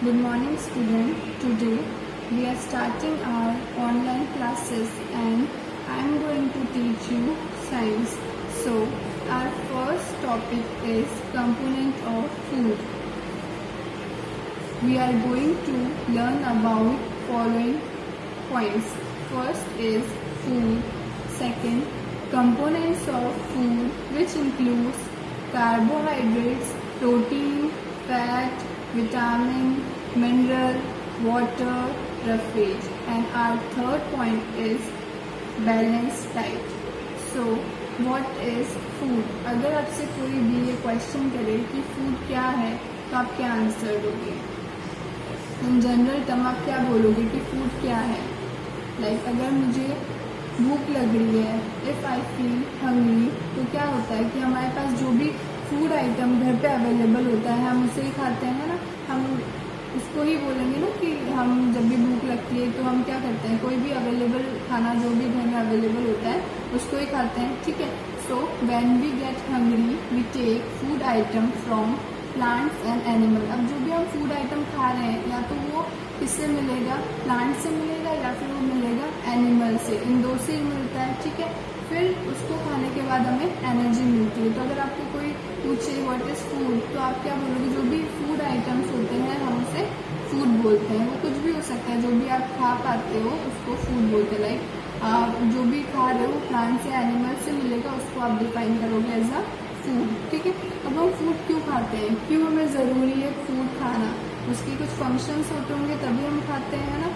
Good morning, student. Today we are starting our online classes and I am going to teach you science. So our first topic is component of food. We are going to learn about following points. First is food. Second, components of food, which includes carbohydrates, protein, fat, vitamin, mineral, water, roughage. And our third point is balanced diet. So what is food? अगर आपसे कोई भी ये question करे कि food क्या है तो आप क्या आंसर दोगे? इन जनरल टर्म आप क्या बोलोगे कि फूड क्या है? लाइक अगर मुझे भूख लग रही है, इफ़ आई फील हंग्री, तो क्या होता है कि हमारे पास जो भी फूड आइटम घर पे अवेलेबल होता है हम उसे ही खाते हैं ना। हम इसको ही बोलेंगे ना कि हम जब भी भूख लगती है तो हम क्या करते हैं, कोई भी अवेलेबल खाना जो भी घर में अवेलेबल होता है उसको ही खाते हैं, ठीक है। So when we get hungry we take food item from plants and animal. अब जो भी हम फूड आइटम खा रहे हैं या तो वो किससे मिलेगा, प्लांट से मिलेगा या फिर वो मिलेगा एनिमल से, इन दो से ही मिलता है, ठीक है। फिर उसको खाने के बाद हमें एनर्जी मिलती है। तो अगर आपको कोई पूछे व्हाट इज़ फूड तो आप क्या बोलोगे? जो भी फूड आइटम्स होते हैं हम उसे फूड बोलते हैं। वो कुछ भी हो सकता है, जो भी आप खा पाते हो उसको फूड बोलते हैं। लाइक आप जो भी खा रहे हो प्लांट से एनिमल से मिलेगा उसको आप डिफाइन करोगे एज अ फूड, ठीक है। अब हम फूड क्यों खाते हैं, क्यों हमें ज़रूरी है फूड खाना? उसके कुछ फंक्शंस होते होंगे तभी हम खाते हैं ना।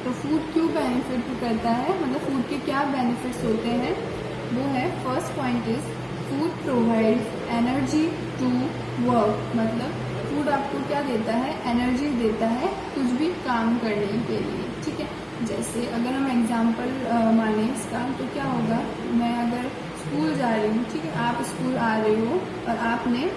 तो फूड क्यों बेनिफिट करता है, मतलब फूड के क्या बेनिफिट्स होते हैं, वो है first point is food provides energy to work. मतलब फूड आपको क्या देता है, एनर्जी देता है कुछ भी काम करने के लिए, ठीक है। जैसे अगर हम एग्जांपल माने इसका तो क्या होगा, मैं अगर स्कूल जा रही हूँ, ठीक है, आप स्कूल आ रहे हो और आपने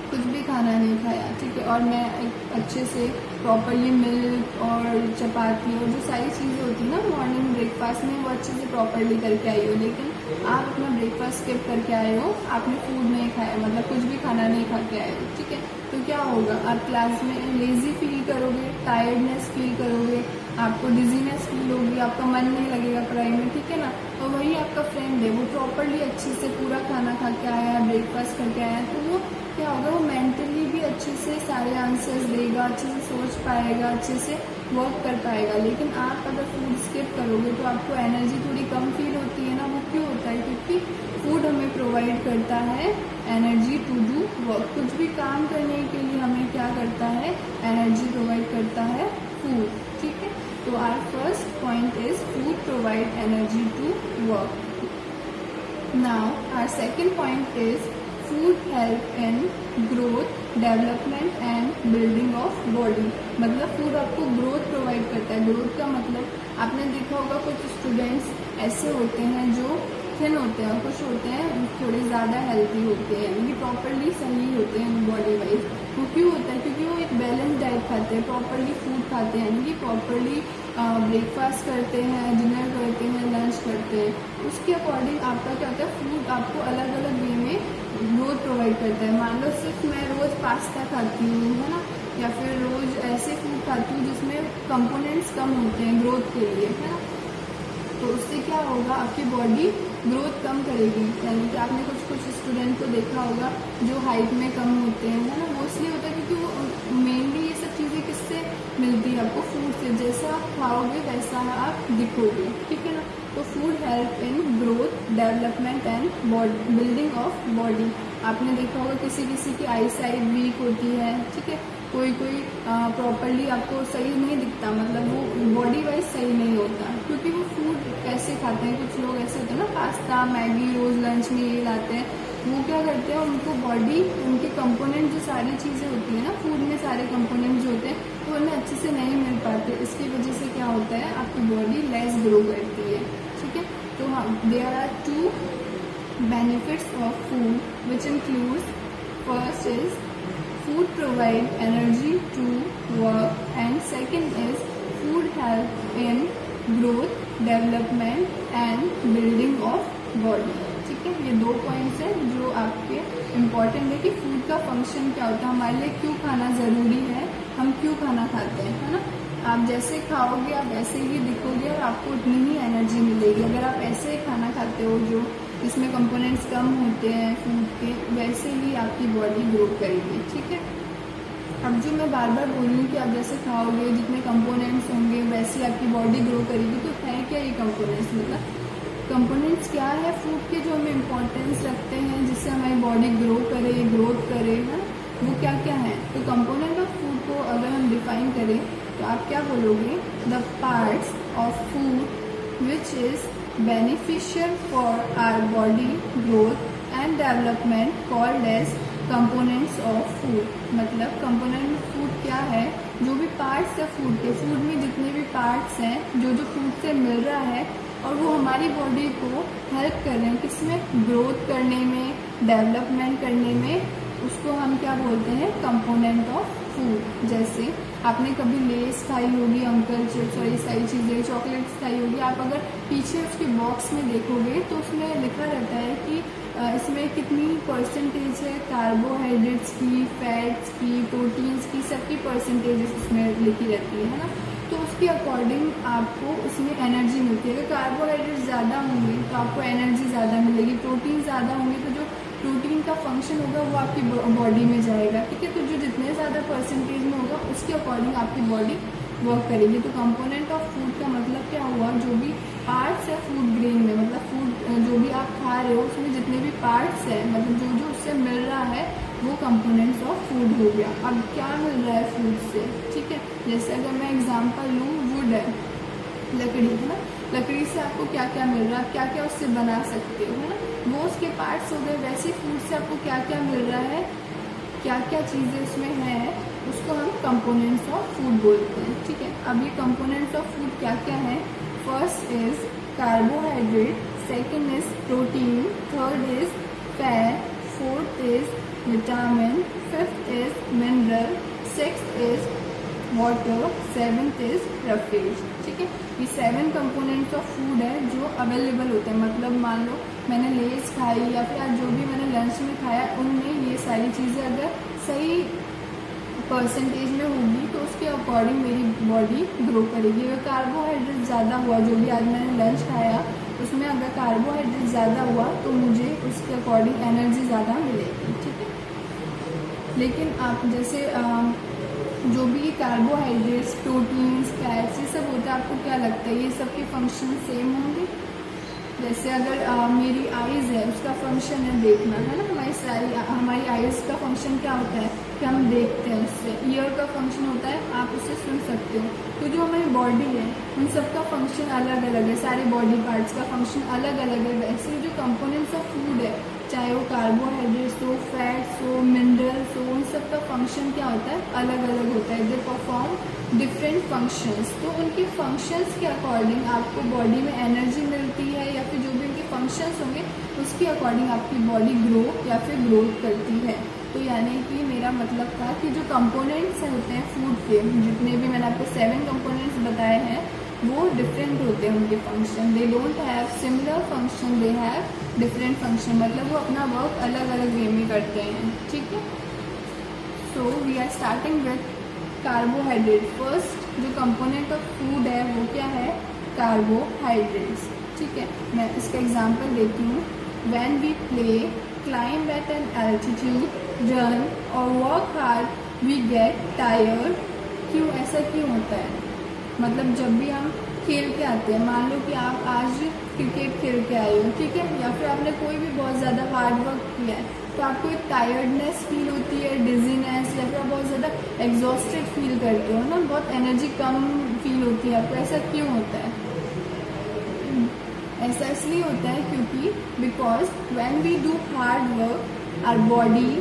कुछ भी खाना नहीं खाया, ठीक है, और मैं एक अच्छे से प्रॉपरली मिल्क और चपाती और जो सारी चीज़ें होती है ना मॉर्निंग ब्रेकफास्ट में वो अच्छे से प्रॉपरली करके आई हो, लेकिन आप अपना ब्रेकफास्ट स्किप करके आए हो, आपने फूड नहीं खाया, मतलब कुछ भी खाना नहीं खा के आए हो, ठीक है। तो क्या होगा, आप क्लास में लेजी फील करोगे, टायर्डनेस फील करोगे, आपको डिजीनेस फील होगी, आपका मन नहीं लगेगा पढ़ाई में, ठीक है ना। और वही आपका फ्रेंड है, वो प्रॉपरली अच्छे से पूरा खाना खा के आया, ब्रेकफास्ट करके आया, तो वो क्या होगा, वो मेंटली भी अच्छे से सारे आंसर्स देगा, अच्छे से सोच पाएगा, अच्छे से वर्क कर पाएगा। लेकिन आप अगर फूड स्किप करोगे तो आपको एनर्जी थोड़ी कम फील होती है ना। वो क्यों होता है, क्योंकि फूड हमें प्रोवाइड करता है एनर्जी टू डू वर्क। कुछ भी काम करने के लिए हमें क्या करता है, एनर्जी प्रोवाइड करता है फूड, ठीक है। तो our first point is food provide energy to work. Now our second point is food help in growth, development and building of body. मतलब फूड आपको ग्रोथ प्रोवाइड करता है। ग्रोथ का मतलब आपने देखा होगा कुछ स्टूडेंट्स ऐसे होते हैं जो थिन होते हैं, कुछ होते हैं थोड़े ज़्यादा हेल्दी होते हैं, यानी कि प्रॉपरली सही होते हैं बॉडी वाइज। वो क्यों होता है, क्योंकि वो एक बैलेंस डाइट खाते हैं, प्रॉपरली फूड खाते हैं, यानी कि प्रॉपरली ब्रेकफास्ट करते हैं, डिनर करते हैं, लंच करते हैं। उसके अकॉर्डिंग आपका क्या होता है, फूड आपको अलग अलग वे में ग्रोथ प्रोवाइड करता है। मान लो सिर्फ मैं रोज़ पास्ता खाती हूँ, है ना, या फिर रोज़ ऐसे फूड खाती हूँ जिसमें कंपोनेंट्स कम होते हैं ग्रोथ के लिए, है ना, तो उससे क्या होगा, आपकी बॉडी ग्रोथ कम करेगी। यानी कि आपने कुछ स्टूडेंट को देखा होगा जो हाइट में कम होते हैं, है ना, वो इसलिए होता है क्योंकि वो मेनली ये सब चीज़ें किससे मिलती है, आपको फूड से। जैसा आप खाओगे वैसा आप दिखोगे, ठीक है ना। तो food help in growth, development and building of body. आपने देखा होगा किसी किसी की आई साइट वीक होती है, ठीक है, कोई प्रॉपरली आपको सही नहीं दिखता, मतलब वो बॉडी वाइज सही नहीं होता, क्योंकि वो फूड कैसे खाते हैं। कुछ लोग ऐसे होते हैं ना, पास्ता मैगी रोज़ लंच में ये लाते हैं, वो क्या करते हैं, उनको बॉडी उनके कंपोनेंट जो सारी चीज़ें होती हैं ना फूड में, सारे कंपोनेंट जो होते हैं वो उन्हें अच्छे से नहीं मिल पाते। इसकी वजह से क्या होता है, आपकी बॉडी लेस ग्रो करती है, ठीक है। तो हाँ, there are two benefits of food which includes, first is food provide energy to work and second is food help in growth, development and building of body, ठीक है। ये दो पॉइंट्स हैं जो आपके इम्पॉर्टेंट है कि फूड का फंक्शन क्या होता है, हमारे लिए क्यों खाना ज़रूरी है, हम क्यों खाना खाते हैं, है ना। आप जैसे खाओगे आप वैसे ही दिखोगे और आपको उतनी ही एनर्जी मिलेगी। अगर आप ऐसे खाना खाते हो जो इसमें कंपोनेंट्स कम होते हैं फूड के, वैसे ही आपकी बॉडी ग्रो करेगी, ठीक है। अब जो मैं बार बार बोल रही हूँ कि आप जैसे खाओगे जितने कंपोनेंट्स होंगे वैसे ही आपकी बॉडी ग्रो करेगी, तो है क्या ये कंपोनेंट्स? मतलब कंपोनेंट्स क्या है फूड के जो हम इम्पोर्टेंस रखते हैं जिससे हमारी बॉडी ग्रो करे, ग्रोथ करे, है ना, वो क्या क्या है? तो कंपोनेंट ऑफ फूड को अगर हम डिफाइन करें तो आप क्या बोलोगे? The parts of food which is beneficial for our body growth and development called as components of food. मतलब कंपोनेंट ऑफ फूड क्या है? जो भी पार्ट्स है फूड के, फूड में जितने भी पार्ट्स हैं जो जो फूड से मिल रहा है और वो हमारी बॉडी को हेल्प कर रहे हैं किसमें? ग्रोथ करने में, डेवलपमेंट करने में, उसको हम क्या बोलते हैं? Component of food. जैसे आपने कभी लेस खाई होगी, अंकल चिप्स और ये सारी चीज़ें, चॉकलेट्स खाई होगी, आप अगर पीछे उसके बॉक्स में देखोगे तो उसमें लिखा रहता है कि इसमें कितनी परसेंटेज है कार्बोहाइड्रेट्स की, फैट्स की, प्रोटीन्स की, सबकी परसेंटेज इसमें लिखी रहती है ना। तो उसके अकॉर्डिंग आपको उसमें एनर्जी मिलती है। अगर कार्बोहाइड्रेट्स ज़्यादा होंगे तो आपको एनर्जी ज़्यादा मिलेगी, प्रोटीन ज़्यादा होंगे तो जो प्रोटीन का फंक्शन होगा वो आपकी बॉडी में जाएगा, ठीक है। तो जो जितने ज़्यादा परसेंटेज में होगा उसके अकॉर्डिंग आपकी बॉडी वर्क करेगी। तो कंपोनेंट ऑफ फूड का मतलब क्या हुआ? जो भी पार्ट्स है फूड ग्रेन में, मतलब फूड जो भी आप खा रहे हो उसमें जितने भी पार्ट्स है, मतलब जो जो उससे मिल रहा है वो कंपोनेंट्स ऑफ फूड हो गया। अब क्या मिल रहा है फूड से, ठीक है। जैसे अगर मैं एग्जांपल लूँ, वुड है, लकड़ी है ना, लकड़ी से आपको क्या क्या मिल रहा है, क्या क्या उससे बना सकते हो, है ना, वो उसके पार्ट्स हो गए। वैसे फूड से आपको क्या क्या मिल रहा है, क्या क्या चीज़ें उसमें है, उसको हम कंपोनेंट्स ऑफ फूड बोलते हैं, ठीक है। अब ये कंपोनेंट्स ऑफ फूड क्या क्या है? First is carbohydrate, second is protein, third is fat, fourth is vitamin, fifth is mineral, sixth is water, seventh is roughage, ठीक है। ये 7 कंपोनेंट्स ऑफ फूड है जो अवेलेबल होते हैं। मतलब मान लो मैंने लेस खाई या फिर आज जो भी मैंने लंच में खाया, उनमें ये सारी चीज़ें अगर सही परसेंटेज में होगी तो उसके अकॉर्डिंग मेरी बॉडी ग्रो करेगी। अगर कार्बोहाइड्रेट ज़्यादा हुआ, जो भी आज मैंने लंच खाया उसमें अगर कार्बोहाइड्रेट ज़्यादा हुआ तो मुझे उसके अकॉर्डिंग एनर्जी ज़्यादा मिलेगी, ठीक है। लेकिन आप जैसे जो भी कार्बोहाइड्रेट्स, प्रोटीन्स, फैट्स, ये सब होता है, आपको क्या लगता है ये सब के फंक्शन सेम होंगे? जैसे अगर मेरी आइज़ है, उसका फंक्शन है देखना, है ना, हमारी आइज़ का फंक्शन क्या होता है कि हम देखते हैं उससे। ईयर का फंक्शन होता है आप उससे सुन सकते हो। तो जो हमारी बॉडी है उन सब का फंक्शन अलग अलग है, सारे बॉडी पार्ट्स का फंक्शन अलग अलग है। वैसे जो कंपोनेंट्स ऑफ फूड है, चाहे वो कार्बोहाइड्रेट्स हो, फैट्स हो, मिनरल्स हो, उन सब का फंक्शन क्या होता है? अलग अलग होता है। They perform different functions. तो उनके फंक्शंस के अकॉर्डिंग आपको बॉडी में एनर्जी मिलती है या फिर जो भी उनके फंक्शंस होंगे उसके अकॉर्डिंग आपकी बॉडी ग्रो या फिर ग्रोथ करती है। तो यानी कि मेरा मतलब था कि जो कंपोनेंट्स होते हैं फूड के, जितने भी मैंने आपको 7 कंपोनेंट्स बताए हैं, वो डिफरेंट होते हैं उनके function. They don't have similar function, they have different function. मतलब वो अपना वर्क अलग अलग वे में करते हैं, ठीक है। So we are starting with carbohydrate. First जो कंपोनेंट ऑफ फूड है वो क्या है? कार्बोहाइड्रेट्स, ठीक है। मैं इसका एग्जांपल देती हूँ। When we play, climb at an altitude, run और work hard, we get tired. क्यों, ऐसा क्यों होता है? मतलब जब भी हम खेल के आते हैं, मान लो कि आप आज क्रिकेट खेल के आए हो, ठीक है, या फिर आपने कोई भी बहुत ज़्यादा हार्ड वर्क किया है, तो आपको एक टायर्डनेस फील होती है, डिजीनेस, या फिर आप बहुत ज़्यादा एग्जॉस्टेड फील करते हो ना, बहुत एनर्जी कम फील होती है आपको। ऐसा क्यों होता है? ऐसा इसलिए होता है क्योंकि because when we do hard work our body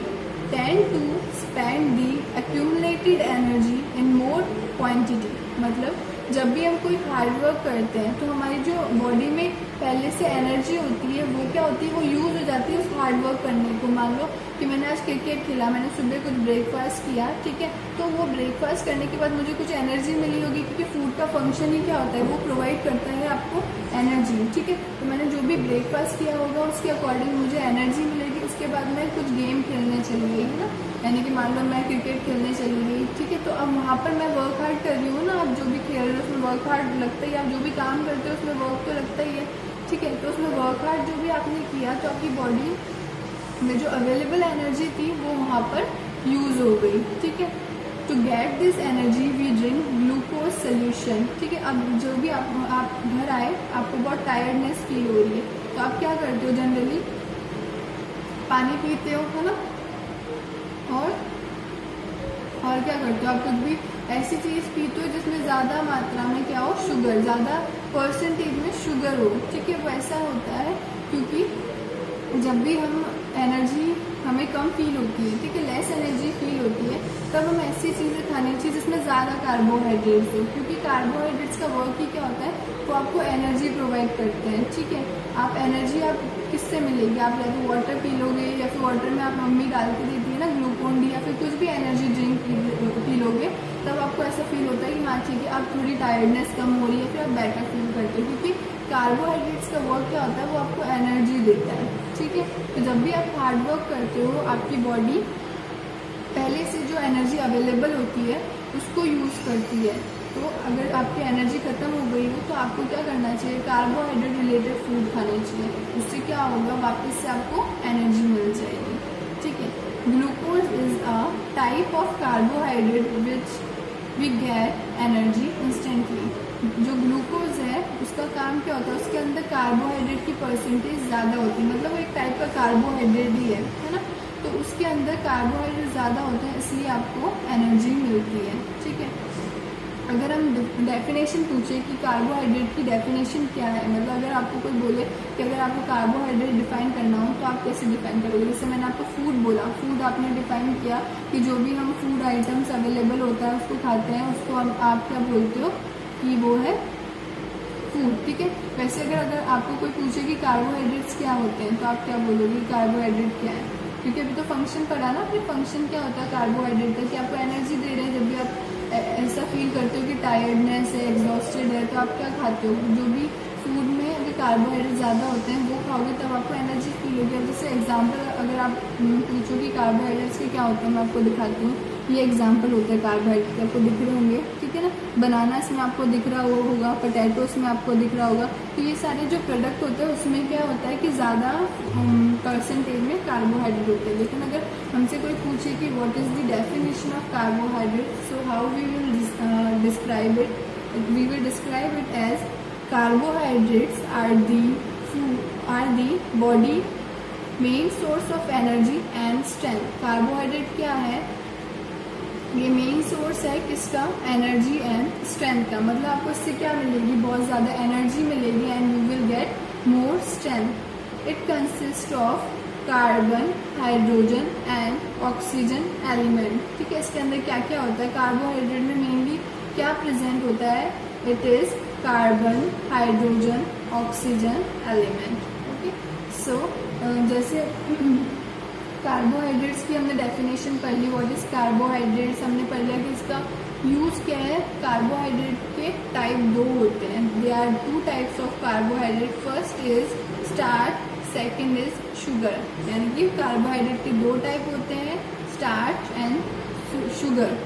tend to spend the accumulated energy in more quantity. मतलब जब भी हम कोई हार्ड वर्क करते हैं तो हमारी जो बॉडी में पहले से एनर्जी होती है वो क्या होती है, वो यूज़ हो जाती है उस हार्ड वर्क करने को। मान लो कि मैंने आज क्रिकेट खेला, मैंने सुबह कुछ ब्रेकफास्ट किया, ठीक है, तो वो ब्रेकफास्ट करने के बाद मुझे कुछ एनर्जी मिली होगी, क्योंकि फूड का फंक्शन ही क्या होता है, वो प्रोवाइड करता है आपको एनर्जी, ठीक है। तो मैंने जो भी ब्रेकफास्ट किया होगा उसके अकॉर्डिंग मुझे एनर्जी मिलेगी। उसके बाद मैं कुछ गेम खेलने चली गई, है ना, यानी कि मान लो मैं क्रिकेट खेलने चली गई, ठीक है, तो अब वहाँ पर मैं वर्क हार्ड कर रही हूँ ना, आप जो भी खेल रहे हो उसमें वर्क हार्ड लगता ही है, आप जो भी काम करते हो उसमें वर्क तो लगता ही है, ठीक है, तो उसमें वर्क हार्ड जो भी आपने किया तो आपकी बॉडी में जो अवेलेबल एनर्जी थी वो वहाँ पर यूज़ हो गई, ठीक है। To get this energy we drink glucose solution, ठीक है। अब जो भी आप घर आए, आपको बहुत टायर्डनेस फील हो रही है, तो आप क्या करते हो, जनरली पानी पीते हो, है ना, और क्या करते हो, आप कुछ भी ऐसी चीज़ पीते हो जिसमें ज़्यादा मात्रा में क्या हो, शुगर, ज़्यादा परसेंटेज में शुगर हो, ठीक है। वो ऐसा होता है क्योंकि जब भी हम एनर्जी हमें कम फील होती है, ठीक है, लेस एनर्जी फील होती है, तब हम ऐसी चीज़ें खानी चाहिए जिसमें ज़्यादा कार्बोहाइड्रेट्स हो, क्योंकि कार्बोहाइड्रेट्स का वर्क ही क्या होता है, वो आपको एनर्जी प्रोवाइड करते हैं, ठीक है। आप एनर्जी आप किससे मिलेगी, आप या तो वाटर पी लोगे, या फिर वाटर में आप मम्मी डाल के देती है ना ग्लूकोन डी, या फिर कुछ भी एनर्जी ड्रिंक पी लोगे, तब आपको ऐसा फील होता है कि हाँ ठीक है, अब थोड़ी टायर्डनेस कम हो रही है, फिर आप बेटर फील करते हो, क्योंकि कार्बोहाइड्रेट्स का वर्क क्या होता है, वो आपको एनर्जी देता है, ठीक है। तो जब भी आप हार्ड वर्क करते हो, आपकी बॉडी पहले से जो एनर्जी अवेलेबल होती है उसको यूज़ करती है, तो अगर आपकी एनर्जी ख़त्म हो गई हो तो आपको क्या करना चाहिए, कार्बोहाइड्रेट रिलेटेड फूड खाने चाहिए, उससे क्या होगा, वापस से आपको एनर्जी मिल जाएगी, ठीक है। Glucose is a type of carbohydrate which we get energy instantly. जो ग्लूकोज है उसका काम क्या होता है, उसके अंदर कार्बोहाइड्रेट की परसेंटेज ज़्यादा होती है, मतलब वो एक टाइप का कार्बोहाइड्रेट ही है ना, तो उसके अंदर कार्बोहाइड्रेट ज़्यादा होते हैं, इसलिए आपको एनर्जी मिलती है, ठीक है। अगर हम डेफिनेशन पूछे कि कार्बोहाइड्रेट की डेफिनेशन क्या है, मतलब अगर आपको कोई बोले कि अगर आपको कार्बोहाइड्रेट डिफाइन करना हो तो आप कैसे डिफाइन करोगे, जैसे मैंने आपको फूड बोला, फूड आपने डिफाइन किया कि जो भी हम फूड आइटम्स अवेलेबल होता है उसको खाते हैं, उसको आप क्या बोलते हो कि वो है फूड, ठीक है। वैसे अगर आपको कोई पूछे कि कार्बोहाइड्रेट्स क्या होते हैं तो आप क्या बोलोगे, कार्बोहाइड्रेट क्या है, क्योंकि अभी तो फंक्शन पढ़ा ना, फिर फंक्शन क्या होता है कार्बोहाइड्रेट का, कि आपको एनर्जी दे रहे हैं, जब भी आप ऐसा फील करते हो कि टायर्डनेस है, एग्जॉस्टेड है, तो आप क्या खाते हो, जो भी फूड में अगर कार्बोहाइड्रेट ज़्यादा होते हैं वो खाओगे तब आपको एनर्जी फील होगी। अब जैसे एग्जांपल अगर आप पूछो कि कार्बोहाइड्रेट्स के क्या होते हैं, मैं आपको दिखाती हूँ, ये एग्जांपल होता है कार्बोहाइड्रेट के, आपको दिख रहे होंगे, ठीक है ना, बनानास में आपको दिख रहा होगा, पोटैटोस में आपको दिख रहा होगा, तो ये सारे जो प्रोडक्ट होते हैं उसमें क्या होता है कि ज़्यादा परसेंटेज में कार्बोहाइड्रेट होते हैं। लेकिन अगर हमसे कोई पूछे कि what is the definition of carbohydrate, so how we will describe it, we will describe it as carbohydrates are the body main source of energy and strength। Carbohydrate क्या है, ये मेन सोर्स है किसका, एनर्जी एंड स्ट्रेंथ का, मतलब आपको इससे क्या मिलेगी, बहुत ज़्यादा एनर्जी मिलेगी and you will get more strength. It consist of carbon, hydrogen and oxygen element, ठीक है। इसके अंदर क्या क्या होता है, कार्बोहाइड्रेट में मेनली क्या प्रेजेंट होता है, it is carbon, hydrogen, oxygen element, okay. So जैसे कार्बोहाइड्रेट्स की हमने डेफिनेशन पढ़ ली, व्हाट इज कार्बोहाइड्रेट्स हमने पढ़ लिया कि इसका यूज़ क्या है। कार्बोहाइड्रेट के टाइप दो होते हैं, they are two types of carbohydrate, first is starch, second is sugar, यानी कि कार्बोहाइड्रेट के दो टाइप होते हैं, स्टार्च एंड शुगर।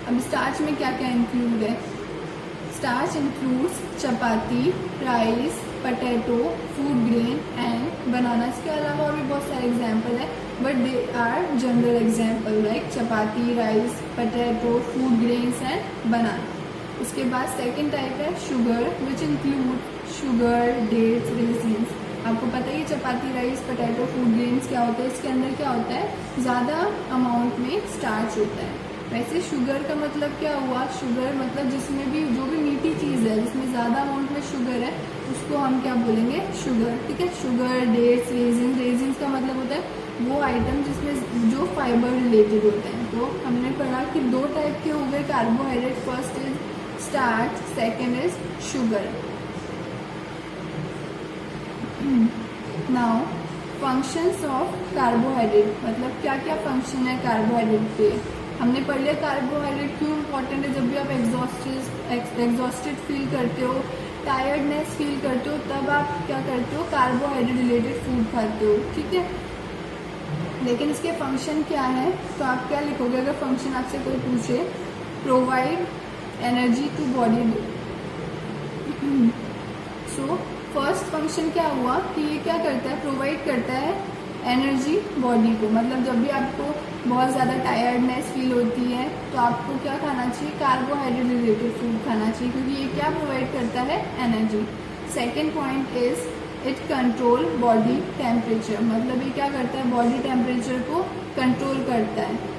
अब स्टार्च में क्या क्या इंक्लूड है, starch includes chapati, rice, potato, food grain and banana. इसके अलावा और भी बहुत सारे एग्जाम्पल है, but they are general example like chapati, rice, potato, food grains and banana. उसके बाद सेकेंड टाइप है शुगर, विच इंक्लूड शुगर, डेट्स, रेजिन्स। आपको पता ही chapati, rice, potato, food grains क्या होता है, इसके अंदर क्या होता है, ज़्यादा अमाउंट में स्टार्च होता है। वैसे शुगर का मतलब क्या हुआ, शुगर मतलब जिसमें भी जो भी मीठी चीज़ है जिसमें ज़्यादा अमाउंट में शुगर है उसको हम क्या बोलेंगे, शुगर, ठीक है। शुगर, डेट्स, रेजिन्स, रेजिन्स का मतलब होता है वो आइटम जिसमें जो फाइबर रिलेटेड होते हैं। तो हमने पढ़ा कि दो टाइप के हो गए carbohydrate, first is starch, second is sugar. Now functions of carbohydrate, मतलब क्या क्या फंक्शन है कार्बोहाइड्रेट के। हमने पढ़ लिया कार्बोहाइड्रेट क्यों इम्पोर्टेंट है, जब भी आप एग्जॉस्टेड फील करते हो, टायर्डनेस फील करते हो, तब आप क्या करते हो, कार्बोहाइड्रेट रिलेटेड फूड खाते हो, ठीक है। लेकिन इसके फंक्शन क्या है, तो आप क्या लिखोगे अगर फंक्शन आपसे कोई पूछे, provide energy to body. So first function क्या हुआ कि ये क्या करता है, प्रोवाइड करता है एनर्जी बॉडी को। मतलब जब भी आपको बहुत ज़्यादा टायर्डनेस फील होती है तो आपको क्या खाना चाहिए, कार्बोहाइड्रेट रिलेटेड फूड खाना चाहिए, क्योंकि ये क्या प्रोवाइड करता है, energy. Second point is it control body temperature. मतलब ये क्या करता है, बॉडी टेम्परेचर को कंट्रोल करता है।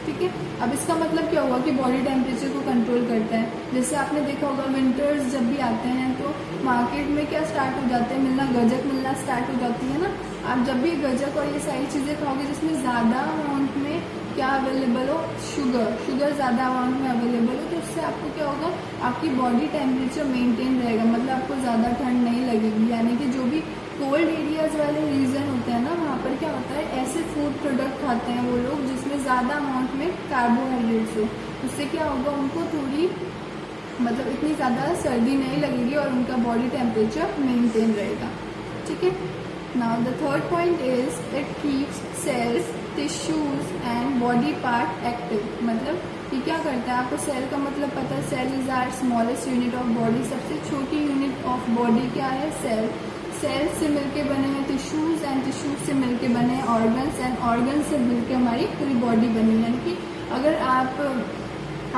ठीक है, अब इसका मतलब क्या हुआ कि बॉडी टेम्परेचर को कंट्रोल करता है। जैसे आपने देखा होगा विंटर्स जब भी आते हैं तो मार्केट में क्या स्टार्ट हो जाते हैं मिलना, गजक मिलना स्टार्ट हो जाती है ना। आप जब भी गजक और ये सारी चीज़ें खाओगे जिसमें ज़्यादा अमाउंट में क्या अवेलेबल हो, शुगर ज़्यादा अमाउंट में अवेलेबल हो, तो उससे आपको क्या होगा, आपकी बॉडी टेम्परेचर मेंटेन रहेगा। मतलब आपको ज़्यादा ठंड नहीं लगेगी। यानी कि जो भी कोल्ड एरियाज वाले रीजन होते हैं ना, वहाँ पर क्या होता है, ऐसे फूड प्रोडक्ट खाते हैं वो लोग जिसमें ज़्यादा अमाउंट में कार्बोहाइड्रेट्स हो। उससे क्या होगा, उनको थोड़ी मतलब इतनी ज़्यादा सर्दी नहीं लगेगी और उनका बॉडी टेम्परेचर मेंटेन रहेगा। ठीक है, now the third point is it keeps cells, tissues and body part active. मतलब ये क्या करता है, आपको सेल का मतलब पता है, cell is our smallest unit of body. सबसे छोटी यूनिट ऑफ बॉडी क्या है, सेल। सेल से मिलके बने हैं टिश्यूज एंड टिश्यूज से मिलके बने हैं ऑर्गन्स एंड ऑर्गन से मिलके हमारी पूरी बॉडी बनी है। यानी कि अगर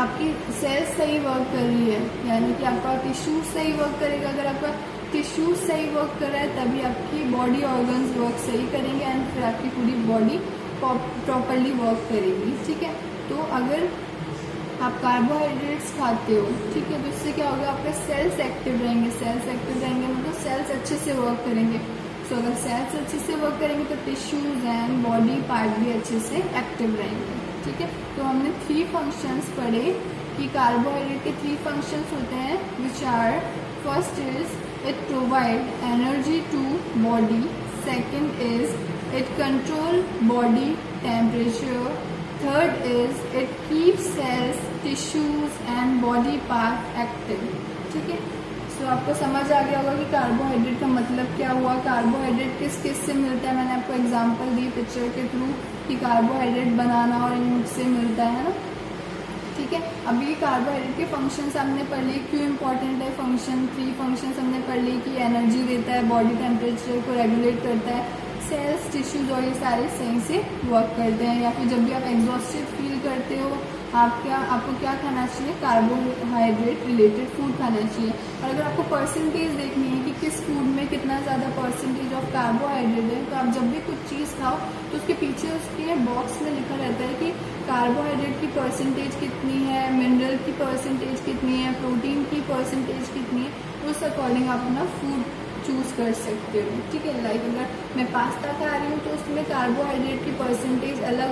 आपकी सेल सही वर्क कर रही है, यानी कि आपका टिश्यूज सही वर्क करेगा। अगर आपका टिश्यूज सही वर्क कर रहा है तभी आपकी बॉडी ऑर्गन्स वर्क सही करेंगे एंड फिर आपकी पूरी बॉडी प्रॉपरली वर्क करेगी। ठीक है, तो अगर आप कार्बोहाइड्रेट्स खाते हो, ठीक है, तो इससे क्या होगा, आपके सेल्स एक्टिव रहेंगे। सेल्स एक्टिव रहेंगे मतलब सेल्स अच्छे से वर्क करेंगे। सो अगर सेल्स अच्छे से वर्क करेंगे तो टिश्यूज एंड बॉडी पार्ट भी अच्छे से एक्टिव रहेंगे। ठीक है, तो हमने 3 फंक्शंस पढ़े कि कार्बोहाइड्रेट के 3 फंक्शंस होते हैं, which are first is it provide energy to body, second is it control body temperature, third is it keeps cells, tissues and body part active. ठीक है, सो आपको समझ आ गया होगा कि कार्बोहाइड्रेट का मतलब क्या हुआ, कार्बोहाइड्रेट किस किस से मिलता है। मैंने आपको एग्जांपल दी पिक्चर के थ्रू कि कार्बोहाइड्रेट बनाना और यूज से मिलता है ना। ठीक है, अभी ये कार्बोहाइड्रेट के फंक्शंस हमने पढ़ लिए, क्यों इंपॉर्टेंट है फंक्शन। 3 फंक्शंस हमने पढ़ लिए कि एनर्जी देता है, बॉडी टेम्परेचर को रेगुलेट करता है, सेल्स, टिश्यूज और ये सारे सही से वर्क करते हैं। या फिर जब भी आप एग्जॉस्टेड फील करते हो, आपको क्या खाना चाहिए, कार्बोहाइड्रेट रिलेटेड फूड खाना चाहिए। और अगर आपको परसेंटेज देखनी है कि किस फूड में कितना ज़्यादा परसेंटेज ऑफ कार्बोहाइड्रेट है, तो आप जब भी कुछ चीज़ खाओ तो उसके पीछे उसके बॉक्स में लिखा रहता है कि कार्बोहाइड्रेट की परसेंटेज कितनी है, मिनरल की परसेंटेज कितनी है, प्रोटीन की परसेंटेज कितनी है। उस अकॉर्डिंग आप अपना फूड चूज़ कर सकते हो। ठीक है, लाइक अगर मैं पास्ता खा रही हूँ तो उसमें कार्बोहाइड्रेट की परसेंटेज अलग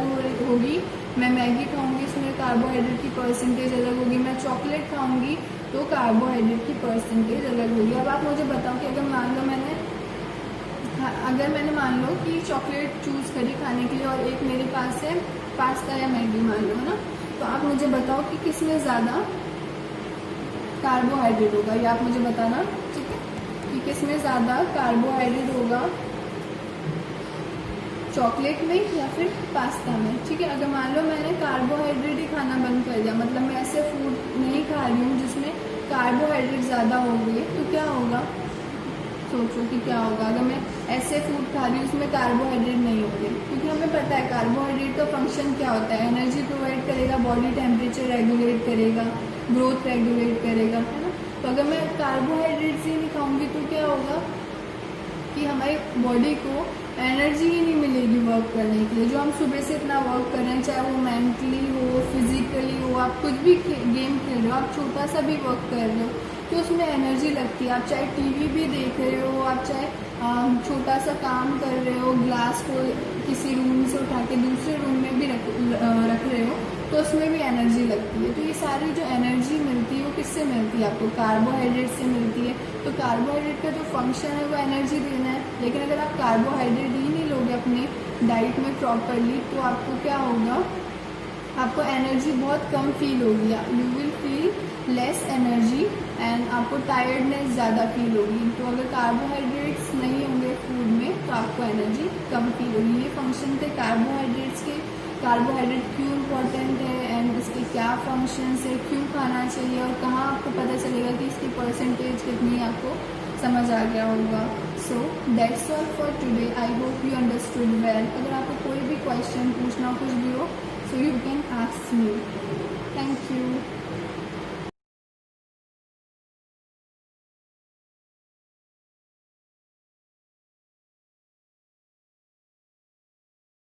होगी, मैं मैगी खाऊंगी उसमें कार्बोहाइड्रेट की परसेंटेज अलग होगी, मैं चॉकलेट खाऊंगी तो कार्बोहाइड्रेट की परसेंटेज अलग होगी। अब आप मुझे बताओ कि अगर मैंने मान लो कि चॉकलेट चूज़ करी खाने के लिए और एक मेरे पास है पास्ता या मैगी मान लो ना, तो आप मुझे बताओ कि किसमें ज़्यादा कार्बोहाइड्रेट होगा, या आप मुझे बताना। ठीक है, कि किसमें ज़्यादा कार्बोहाइड्रेट होगा, चॉकलेट में या फिर पास्ता में। ठीक है, अगर मान लो मैंने कार्बोहाइड्रेट ही खाना बंद कर दिया, मतलब मैं ऐसे फूड नहीं खा रही हूँ जिसमें कार्बोहाइड्रेट ज़्यादा हो गए, तो क्या होगा, सोचो कि क्या होगा अगर मैं ऐसे फूड खा रही हूँ उसमें कार्बोहाइड्रेट नहीं होंगे। क्योंकि हमें पता है कार्बोहाइड्रेट का फंक्शन क्या होता है, एनर्जी प्रोवाइड करेगा, बॉडी टेम्परेचर रेगुलेट करेगा, ग्रोथ रेगुलेट करेगा, है ना। तो अगर मैं कार्बोहाइड्रेट ही नहीं खाऊंगी तो क्या होगा कि हमारी बॉडी को एनर्जी ही नहीं मिलेगी वर्क करने के लिए। जो हम सुबह से इतना वर्क कर रहे हैं, चाहे वो मेंटली हो, फिजिकली हो, आप कुछ भी गेम खेल रहे हो, आप छोटा सा भी वर्क कर रहे हो तो उसमें एनर्जी लगती है। आप चाहे टीवी भी देख रहे हो, आप चाहे छोटा सा काम कर रहे हो, ग्लास को किसी रूम से उठा के दूसरे रूम में भी रख रहे हो तो उसमें भी एनर्जी लगती है। तो ये सारी जो एनर्जी मिलती है वो किससे मिलती है, आपको कार्बोहाइड्रेट से मिलती है। तो कार्बोहाइड्रेट का जो फंक्शन है वो एनर्जी देना है। लेकिन अगर आप कार्बोहाइड्रेट ही नहीं लोगे अपने डाइट में प्रॉपरली तो आपको क्या होगा, आपको एनर्जी बहुत कम फील होगी, you will feel less energy and आपको टायर्डनेस ज़्यादा फील होगी। तो अगर कार्बोहाइड्रेट्स नहीं होंगे फूड में तो आपको एनर्जी कम फील होगी। ये फंक्शन थे कार्बोहाइड्रेट्स के, कार्बोहाइड्रेट क्यों इम्पोर्टेंट है एंड इसके क्या फंक्शंस है, क्यों खाना चाहिए और कहाँ आपको पता चलेगा कि इसकी परसेंटेज कितनी, आपको समझ आ गया होगा। So that's all for today, I hope you understood well. अगर आपको कोई भी क्वेश्चन पूछना कुछ भी हो, so you can ask me. Thank you.